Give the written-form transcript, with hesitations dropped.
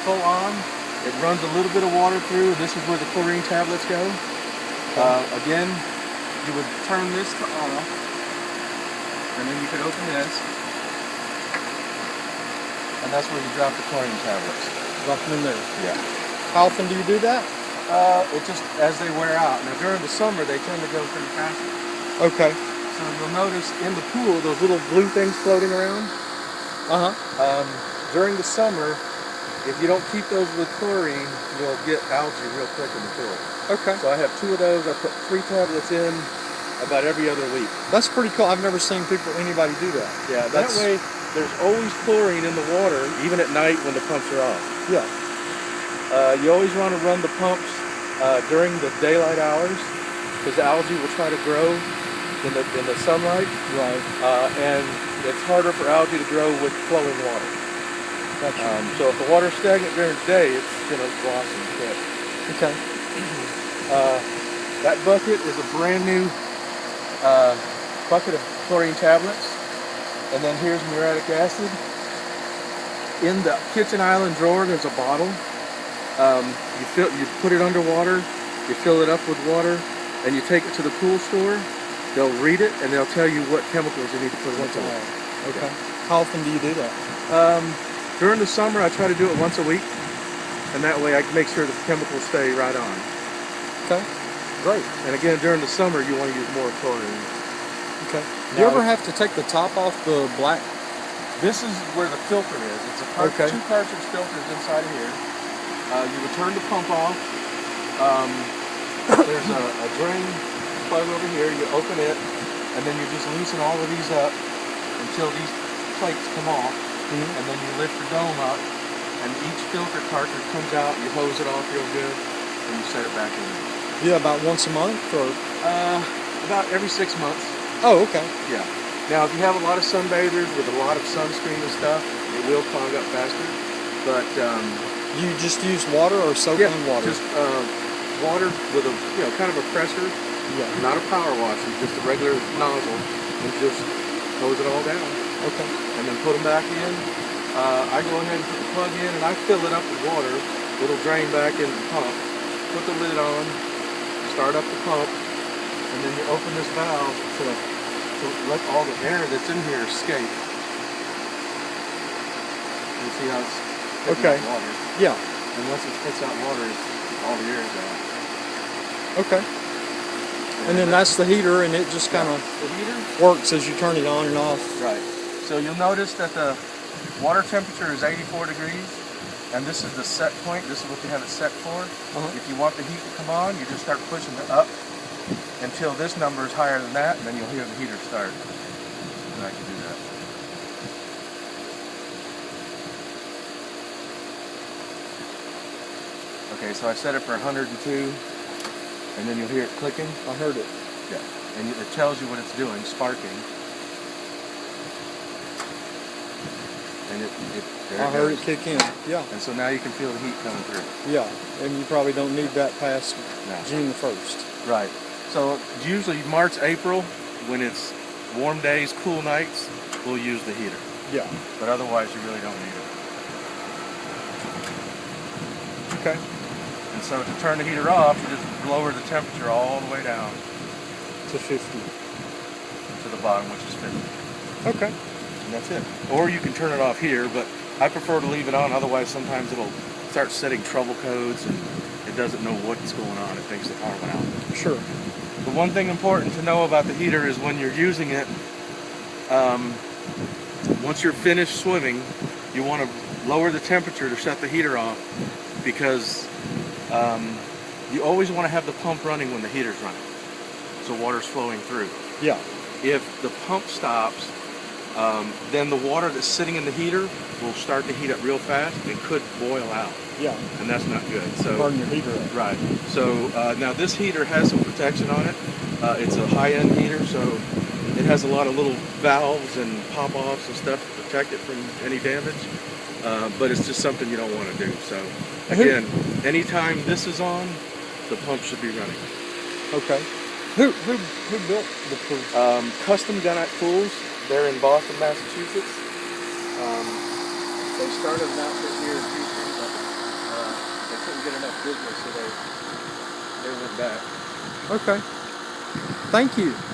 full on. It runs a little bit of water through. This is where the chlorine tablets go. Again, you would turn this to off, and then you could open this, and that's where you drop the chlorine tablets. Drop them in there. Yeah. How often do you do that? It just as they wear out. Now during the summer, they tend to go pretty fast. Okay. So you'll notice in the pool those little blue things floating around. During the summer, if you don't keep those with chlorine, you'll get algae real quick in the pool. Okay. So I have 2 of those. I put 3 tablets in about every other week. That's pretty cool. I've never seen anybody do that. Yeah, that way there's always chlorine in the water, even at night when the pumps are off. Yeah. You always want to run the pumps during the daylight hours, because the algae will try to grow in the sunlight. Right. And it's harder for algae to grow with flowing water. Gotcha. So if the water's stagnant during the day, it's going to blossom quick. Okay. That bucket is a brand new bucket of chlorine tablets. And then here's muriatic acid. In the kitchen island drawer, there's a bottle. You put it underwater, you fill it up with water, and you take it to the pool store. They'll read it, and they'll tell you what chemicals you need to put in the pool. Okay. How often do you do that? During the summer, I try to do it once a week, and that way I can make sure the chemicals stay right on. Okay. Great. And again, during the summer, you want to use more chlorine. Okay. Do you ever have to take the top off the black? This is where the filter is. It's a 2 cartridge filters inside of here. You would turn the pump off. There's a drain plug over here. You open it, and then you just loosen all of these up until these plates come off. And then you lift the dome up, and each filter cartridge comes out. You hose it off real good, and you set it back in. Yeah, about once a month, or about every 6 months. Oh, okay. Yeah. Now, if you have a lot of sunbathers with a lot of sunscreen and stuff, it will clog up faster. But you just use water or soap on water? Just water with a kind of a pressure. Yeah. Not a power wash, just a regular nozzle, and just hose it all down. Okay. And then put them back in. I go ahead and put the plug in, and I fill it up with water. It'll drain back into the pump. Put the lid on, start up the pump, and then you open this valve to let all the air that's in here escape. You see how it's spitting out water? Yeah. And once it spits out water, all the air is out. Okay. And then that's the heater, and it just kind of works as you turn it on and off. Right. So you'll notice that the water temperature is 84 degrees, and this is the set point. This is what you have it set for. If you want the heat to come on, you just start pushing it up until this number is higher than that, and then you'll hear the heater start. And I can do that. Okay, so I set it for 102. And then you'll hear it clicking. I heard it. Yeah. And it tells you what it's doing, sparking. And I heard it kick in. Yeah. And so now you can feel the heat coming through. Yeah. And you probably don't need that past June the 1st. Right. So usually March, April, when it's warm days, cool nights, we'll use the heater. Yeah. But otherwise you really don't need it. Okay. And so to turn the heater off, you just lower the temperature all the way down to 50. To the bottom, which is 50. Okay. And that's it. Or you can turn it off here, but I prefer to leave it on, otherwise sometimes it'll start setting trouble codes and it doesn't know what's going on. It thinks the power went out. Sure. The one thing important to know about the heater is when you're using it, once you're finished swimming, you want to lower the temperature to shut the heater off, because you always want to have the pump running when the heater's running, so water's flowing through. Yeah. If the pump stops, then the water that's sitting in the heater will start to heat up real fast and could boil out. Yeah. And that's not good. So burn your heater up. Right. So now this heater has some protection on it. It's a high-end heater, so it has a lot of little valves and pop-offs and stuff to protect it from any damage. But it's just something you don't want to do. So again, anytime this is on, the pump should be running. Okay. Who built the pool? Custom Gunite Pools. They're in Boston, Massachusetts. They started an outfit here in Houston, but didn't get enough business, so they went back. Okay. Thank you.